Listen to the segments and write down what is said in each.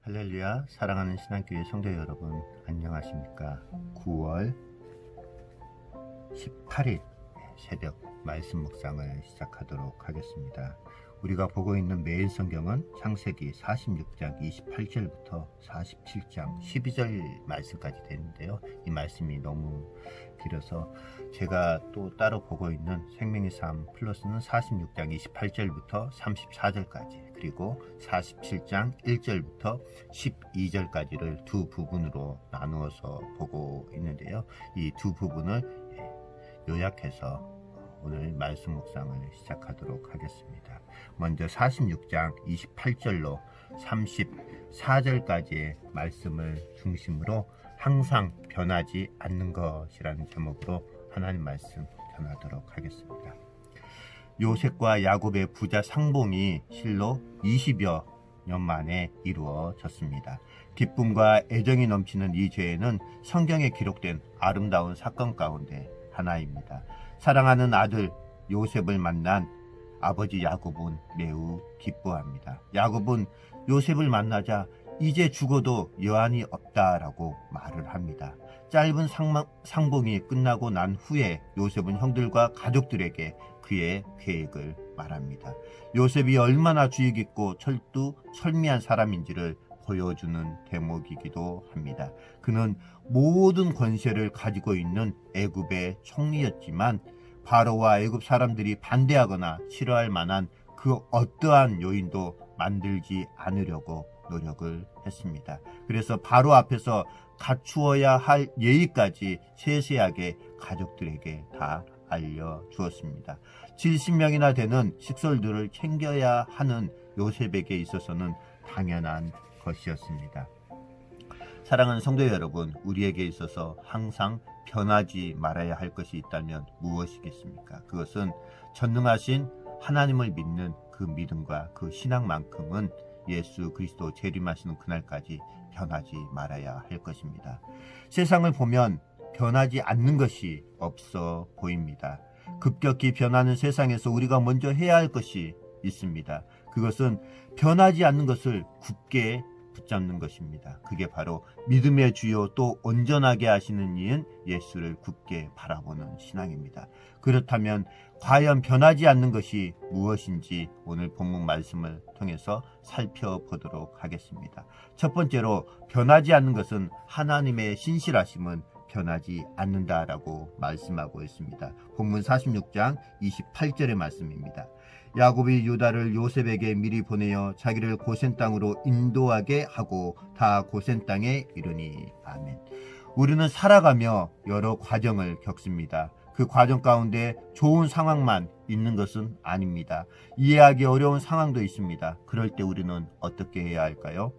할렐루야, 사랑하는 신앙교회 성도 여러분, 안녕하십니까? 9월 18일 새벽 말씀 묵상을 시작하도록 하겠습니다. 우리가 보고 있는 매일 성경은 창세기 46장 28절부터 47장 12절 말씀까지 되는데요. 이 말씀이 너무 길어서 제가 또 따로 보고 있는 생명의 삶 플러스는 46장 28절부터 34절까지 그리고 47장 1절부터 12절까지를 두 부분으로 나누어서 보고 있는데요. 이 두 부분을 요약해서 오늘 말씀 묵상을 시작하도록 하겠습니다. 먼저 46장 28절로 34절까지의 말씀을 중심으로 항상 변하지 않는 것이라는 제목으로 하나님 말씀 전하도록 하겠습니다. 요셉과 야곱의 부자 상봉이 실로 20여 년 만에 이루어졌습니다. 기쁨과 애정이 넘치는 이 죄는 성경에 기록된 아름다운 사건 가운데 하나입니다. 사랑하는 아들 요셉을 만난 아버지 야곱은 매우 기뻐합니다. 야곱은 요셉을 만나자 이제 죽어도 여한이 없다라고 말을 합니다. 짧은 상봉이 끝나고 난 후에 요셉은 형들과 가족들에게 그의 계획을 말합니다. 요셉이 얼마나 주의 깊고 철미한 사람인지를 보여주는 대목이기도 합니다. 그는 모든 권세를 가지고 있는 애굽의 총리였지만 바로와 애굽 사람들이 반대하거나 싫어할 만한 그 어떠한 요인도 만들지 않으려고 노력을 했습니다. 그래서 바로 앞에서 갖추어야 할 예의까지 세세하게 가족들에게 다 알려주었습니다. 70명이나 되는 식솔들을 챙겨야 하는 요셉에게 있어서는 당연한 것이었습니다. 사랑하는 성도 여러분, 우리에게 있어서 항상 변하지 말아야 할 것이 있다면 무엇이겠습니까? 그것은 전능하신 하나님을 믿는 그 믿음과 그 신앙만큼은 예수 그리스도 재림하시는 그날까지 변하지 말아야 할 것입니다. 세상을 보면 변하지 않는 것이 없어 보입니다. 급격히 변하는 세상에서 우리가 먼저 해야 할 것이 있습니다. 그것은 변하지 않는 것을 굳게 붙잡는 것입니다. 그게 바로 믿음의 주요 또 온전하게 하시는 이인 예수를 굳게 바라보는 신앙입니다. 그렇다면 과연 변하지 않는 것이 무엇인지 오늘 본문 말씀을 통해서 살펴보도록 하겠습니다. 첫 번째로 변하지 않는 것은 하나님의 신실하심은 변하지 않는다라고 말씀하고 있습니다. 본문 46장 28절의 말씀입니다. 야곱이 유다를 요셉에게 미리 보내어 자기를 고센 땅으로 인도하게 하고 다 고센 땅에 이르니. 아멘. 우리는 살아가며 여러 과정을 겪습니다. 그 과정 가운데 좋은 상황만 있는 것은 아닙니다. 이해하기 어려운 상황도 있습니다. 그럴 때 우리는 어떻게 해야 할까요?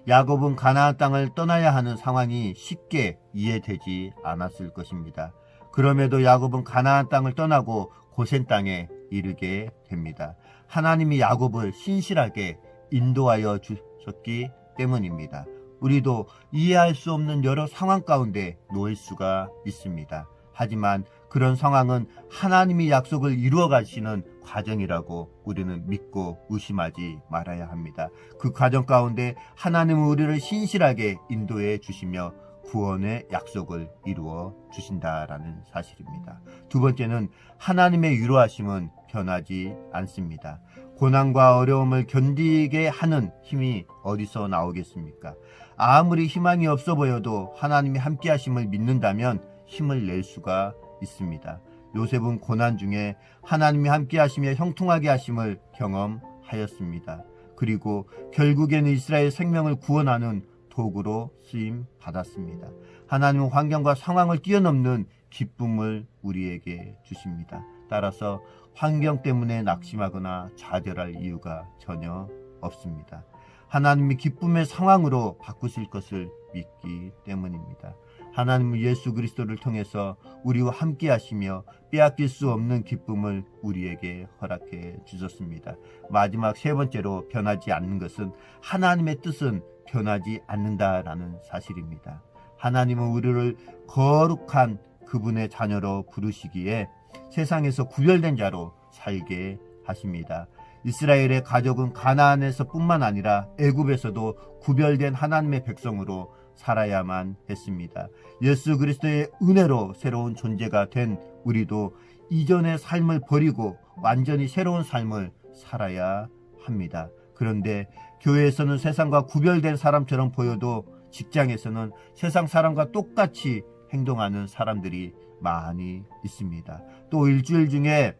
야곱은 가나안 땅을 떠나야 하는 상황이 쉽게 이해되지 않았을 것입니다. 그럼에도 야곱은 가나안 땅을 떠나고 고센 땅에 이르게 됩니다. 하나님이 야곱을 신실하게 인도하여 주셨기 때문입니다. 우리도 이해할 수 없는 여러 상황 가운데 놓일 수가 있습니다. 하지만 그런 상황은 하나님이 약속을 이루어 가시는 과정이라고 우리는 믿고 의심하지 말아야 합니다. 그 과정 가운데 하나님은 우리를 신실하게 인도해 주시며 구원의 약속을 이루어 주신다라는 사실입니다. 두 번째는 하나님의 위로하심은 변하지 않습니다. 고난과 어려움을 견디게 하는 힘이 어디서 나오겠습니까? 아무리 희망이 없어 보여도 하나님이 함께 하심을 믿는다면 힘을 낼 수가 있습니다. 요셉은 고난 중에 하나님이 함께 하시며 형통하게 하심을 경험하였습니다. 그리고 결국에는 이스라엘 생명을 구원하는 도구로 쓰임 받았습니다. 하나님은 환경과 상황을 뛰어넘는 기쁨을 우리에게 주십니다. 따라서 환경 때문에 낙심하거나 좌절할 이유가 전혀 없습니다. 하나님이 기쁨의 상황으로 바꾸실 것을 믿기 때문입니다. 하나님은 예수 그리스도를 통해서 우리와 함께 하시며 빼앗길 수 없는 기쁨을 우리에게 허락해 주셨습니다. 마지막 세 번째로 변하지 않는 것은 하나님의 뜻은 변하지 않는다라는 사실입니다. 하나님은 우리를 거룩한 그분의 자녀로 부르시기에 세상에서 구별된 자로 살게 하십니다. 이스라엘의 가족은 가나안에서 뿐만 아니라 애굽에서도 구별된 하나님의 백성으로 살아야만 했습니다. 예수 그리스도의 은혜로 새로운 존재가 된 우리도 이전의 삶을 버리고 완전히 새로운 삶을 살아야 합니다. 그런데 교회에서는 세상과 구별된 사람처럼 보여도 직장에서는 세상 사람과 똑같이 행동하는 사람들이 많이 있습니다. 또 일주일 중에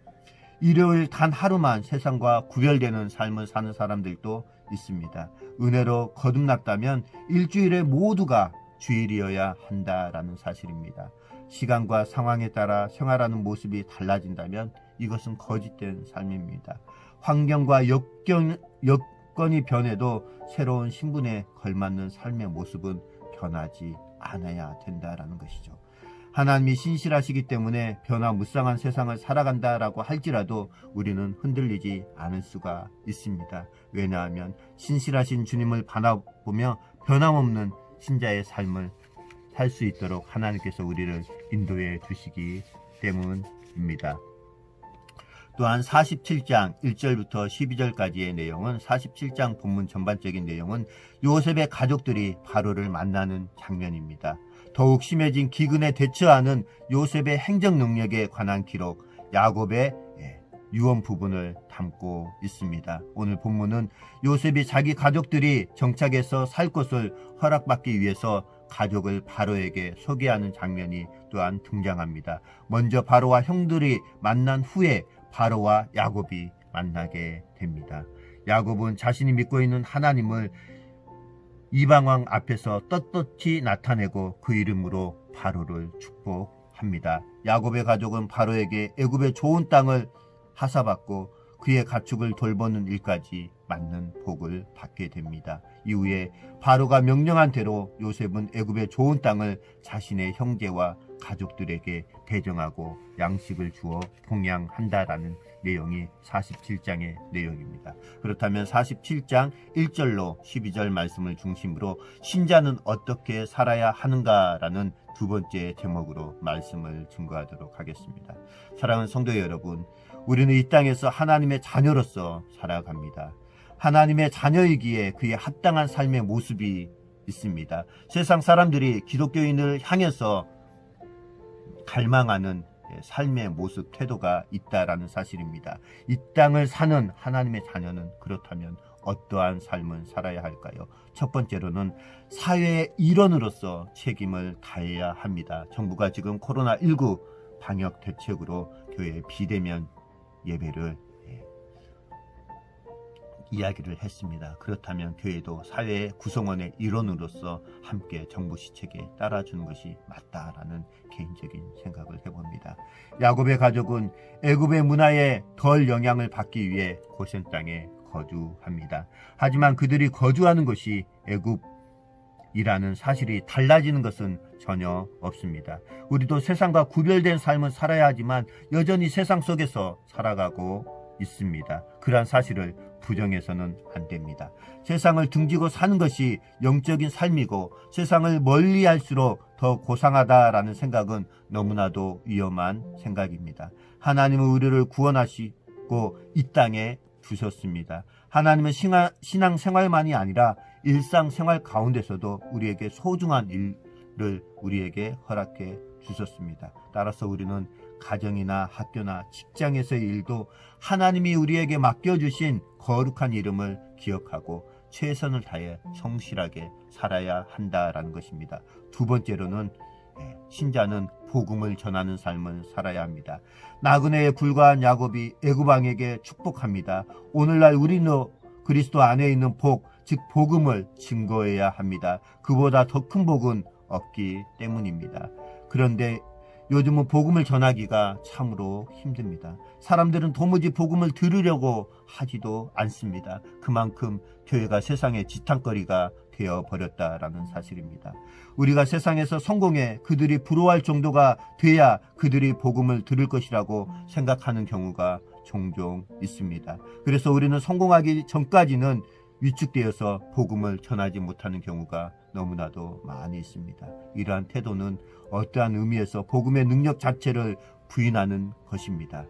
일요일 단 하루만 세상과 구별되는 삶을 사는 사람들도 있습니다. 은혜로 거듭났다면 일주일에 모두가 주일이어야 한다라는 사실입니다. 시간과 상황에 따라 생활하는 모습이 달라진다면 이것은 거짓된 삶입니다. 환경과 여건이 변해도 새로운 신분에 걸맞는 삶의 모습은 변하지 않아야 된다라는 것이죠. 하나님이 신실하시기 때문에 변화무쌍한 세상을 살아간다라고 할지라도 우리는 흔들리지 않을 수가 있습니다. 왜냐하면 신실하신 주님을 바라보며 변함없는 신자의 삶을 살 수 있도록 하나님께서 우리를 인도해 주시기 때문입니다. 또한 47장 1절부터 12절까지의 내용은 47장 본문 전반적인 내용은 요셉의 가족들이 바로를 만나는 장면입니다. 더욱 심해진 기근에 대처하는 요셉의 행정 능력에 관한 기록, 야곱의 유언 부분을 담고 있습니다. 오늘 본문은 요셉이 자기 가족들이 정착해서 살 곳을 허락받기 위해서 가족을 바로에게 소개하는 장면이 또한 등장합니다. 먼저 바로와 형들이 만난 후에 바로와 야곱이 만나게 됩니다. 야곱은 자신이 믿고 있는 하나님을 이방왕 앞에서 떳떳이 나타내고 그 이름으로 바로를 축복합니다. 야곱의 가족은 바로에게 애굽의 좋은 땅을 하사받고 그의 가축을 돌보는 일까지 맞는 복을 받게 됩니다. 이후에 바로가 명령한 대로 요셉은 애굽의 좋은 땅을 자신의 형제와 가족들에게 배정하고 양식을 주어 봉양한다라는 내용이 47장의 내용입니다. 그렇다면 47장 1절로 12절 말씀을 중심으로 신자는 어떻게 살아야 하는가라는 두 번째 제목으로 말씀을 증거하도록 하겠습니다. 사랑하는 성도 여러분, 우리는 이 땅에서 하나님의 자녀로서 살아갑니다. 하나님의 자녀이기에 그에 합당한 삶의 모습이 있습니다. 세상 사람들이 기독교인을 향해서 갈망하는 삶의 모습, 태도가 있다라는 사실입니다. 이 땅을 사는 하나님의 자녀는 그렇다면 어떠한 삶을 살아야 할까요? 첫 번째로는 사회의 일원으로서 책임을 다해야 합니다. 정부가 지금 코로나19 방역 대책으로 교회 비대면 예배를 이야기를 했습니다. 그렇다면 교회도 사회의 구성원의 일원으로서 함께 정부 시책에 따라주는 것이 맞다라는 개인적인 생각을 해봅니다. 야곱의 가족은 애굽의 문화에 덜 영향을 받기 위해 고센 땅에 거주합니다. 하지만 그들이 거주하는 곳이 애굽이라는 사실이 달라지는 것은 전혀 없습니다. 우리도 세상과 구별된 삶을 살아야 하지만 여전히 세상 속에서 살아가고 있습니다. 그러한 사실을 부정해서는 안 됩니다. 세상을 등지고 사는 것이 영적인 삶이고 세상을 멀리할수록 더 고상하다라는 생각은 너무나도 위험한 생각입니다. 하나님은 우리를 구원하시고 이 땅에 두셨습니다. 하나님은 신앙생활만이 아니라 일상생활 가운데서도 우리에게 소중한 일을 우리에게 허락해 주셨습니다. 따라서 우리는 가정이나 학교나 직장에서의 일도 하나님이 우리에게 맡겨주신 거룩한 이름을 기억하고 최선을 다해 성실하게 살아야 한다라는 것입니다. 두 번째로는 신자는 복음을 전하는 삶을 살아야 합니다. 나그네에 불과한 야곱이 애굽왕에게 축복합니다. 오늘날 우리는 그리스도 안에 있는 복, 즉 복음을 증거해야 합니다. 그보다 더 큰 복은 없기 때문입니다. 그런데 요즘은 복음을 전하기가 참으로 힘듭니다. 사람들은 도무지 복음을 들으려고 하지도 않습니다. 그만큼 교회가 세상의 지탄거리가 되어버렸다라는 사실입니다. 우리가 세상에서 성공해 그들이 부러워할 정도가 돼야 그들이 복음을 들을 것이라고 생각하는 경우가 종종 있습니다. 그래서 우리는 성공하기 전까지는 위축되어서 복음을 전하지 못하는 경우가 너무나도 많이 있습니다. 이러한 태도는 어떠한 의미에서 복음의 능력 자체를 부인하는 것입니다.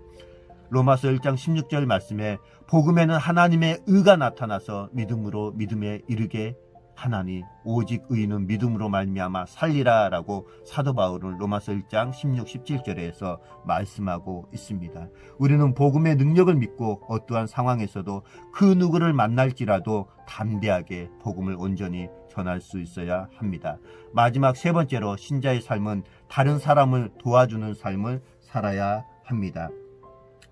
로마서 1장 16절 말씀에 복음에는 하나님의 의가 나타나서 믿음으로 믿음에 이르게 하나니 오직 의인은 믿음으로 말미암아 살리라 라고 사도 바울은 로마서 1장 16, 17절에서 말씀하고 있습니다. 우리는 복음의 능력을 믿고 어떠한 상황에서도 그 누구를 만날지라도 담대하게 복음을 온전히 전할 수 있어야 합니다. 마지막 세 번째로 신자의 삶은 다른 사람을 도와주는 삶을 살아야 합니다.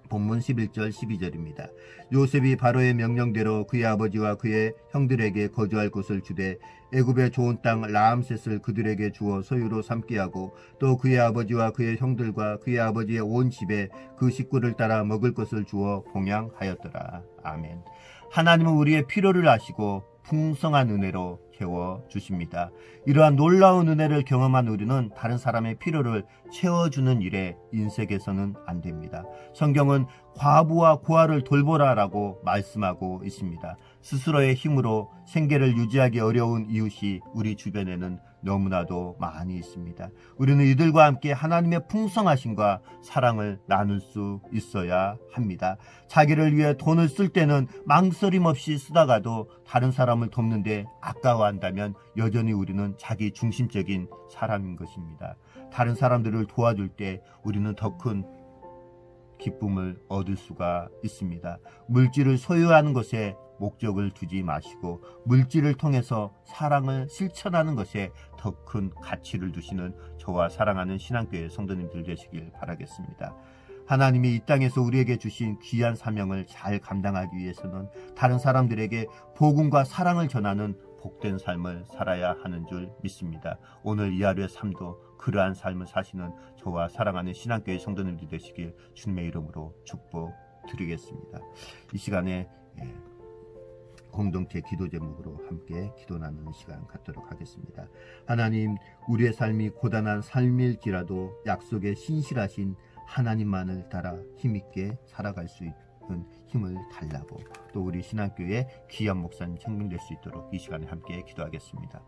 본문 11절 12절입니다. 요셉이 바로의 명령대로 그의 아버지와 그의 형들에게 거주할 곳을 주되 애굽의 좋은 땅 라암셋을 그들에게 주어 소유로 삼게 하고 또 그의 아버지와 그의 형들과 그의 아버지의 온 집에 그 식구를 따라 먹을 것을 주어 봉양하였더라. 아멘. 하나님은 우리의 필요를 아시고 풍성한 은혜로 채워주십니다. 이러한 놀라운 은혜를 경험한 우리는 다른 사람의 필요를 채워주는 일에 인색해서는 안 됩니다. 성경은 과부와 고아를 돌보라라고 말씀하고 있습니다. 스스로의 힘으로 생계를 유지하기 어려운 이웃이 우리 주변에는 너무나도 많이 있습니다. 우리는 이들과 함께 하나님의 풍성하심과 사랑을 나눌 수 있어야 합니다. 자기를 위해 돈을 쓸 때는 망설임 없이 쓰다가도 다른 사람을 돕는데 아까워한다면 여전히 우리는 자기 중심적인 사람인 것입니다. 다른 사람들을 도와줄 때 우리는 더 큰 기쁨을 얻을 수가 있습니다. 물질을 소유하는 것에 목적을 두지 마시고 물질을 통해서 사랑을 실천하는 것에 더 큰 가치를 두시는 저와 사랑하는 신앙교회 성도님들 되시길 바라겠습니다. 하나님이 이 땅에서 우리에게 주신 귀한 사명을 잘 감당하기 위해서는 다른 사람들에게 복음과 사랑을 전하는 복된 삶을 살아야 하는 줄 믿습니다. 오늘 이 하루의 삶도 그러한 삶을 사시는 저와 사랑하는 신앙교회 성도님들 되시길 주님의 이름으로 축복드리겠습니다. 이 시간에 공동체 기도 제목으로 함께 기도 나누는 시간 갖도록 하겠습니다. 하나님, 우리의 삶이 고단한 삶일지라도 약속에 신실하신 하나님만을 따라 힘있게 살아갈 수 있는 힘을 달라고, 또 우리 신학교의 귀한 목사님 청명될 수 있도록 이 시간에 함께 기도하겠습니다.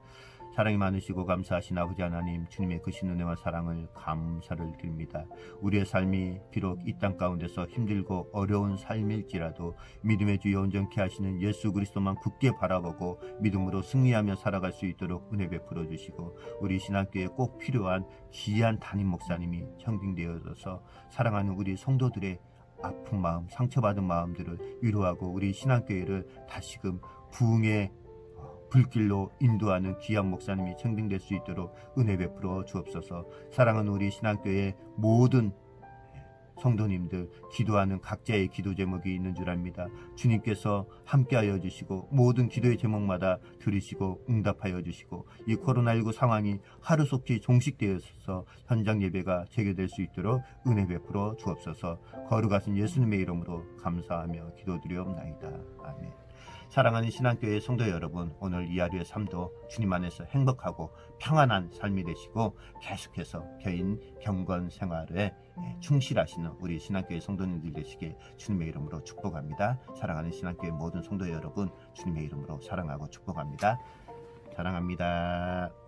사랑이 많으시고 감사하신 아버지 하나님, 주님의 크신 은혜와 사랑을 감사를 드립니다. 우리의 삶이 비록 이 땅 가운데서 힘들고 어려운 삶일지라도 믿음의 주여 온전케 하시는 예수 그리스도만 굳게 바라보고 믿음으로 승리하며 살아갈 수 있도록 은혜 베풀어 주시고, 우리 신학교에 꼭 필요한 귀한 담임 목사님이 청빙되어져서 사랑하는 우리 성도들의 아픈 마음, 상처받은 마음들을 위로하고 우리 신학교회를 다시금 부흥의 불길로 인도하는 귀한 목사님이 청빙될 수 있도록 은혜 베풀어 주옵소서. 사랑하는 우리 신학교의 모든 성도님들, 기도하는 각자의 기도 제목이 있는 줄 압니다. 주님께서 함께하여 주시고 모든 기도의 제목마다 들으시고 응답하여 주시고, 이 코로나19 상황이 하루속히 종식되어서 현장 예배가 재개될 수 있도록 은혜 베풀어 주옵소서. 거룩하신 예수님의 이름으로 감사하며 기도드리옵나이다. 아멘. 사랑하는 신앙교회 성도 여러분, 오늘 이 하루의 삶도 주님 안에서 행복하고 평안한 삶이 되시고 계속해서 개인 경건 생활에 충실하시는 우리 신앙교회 성도님들 되시길 주님의 이름으로 축복합니다. 사랑하는 신앙교회 모든 성도 여러분, 주님의 이름으로 사랑하고 축복합니다. 사랑합니다.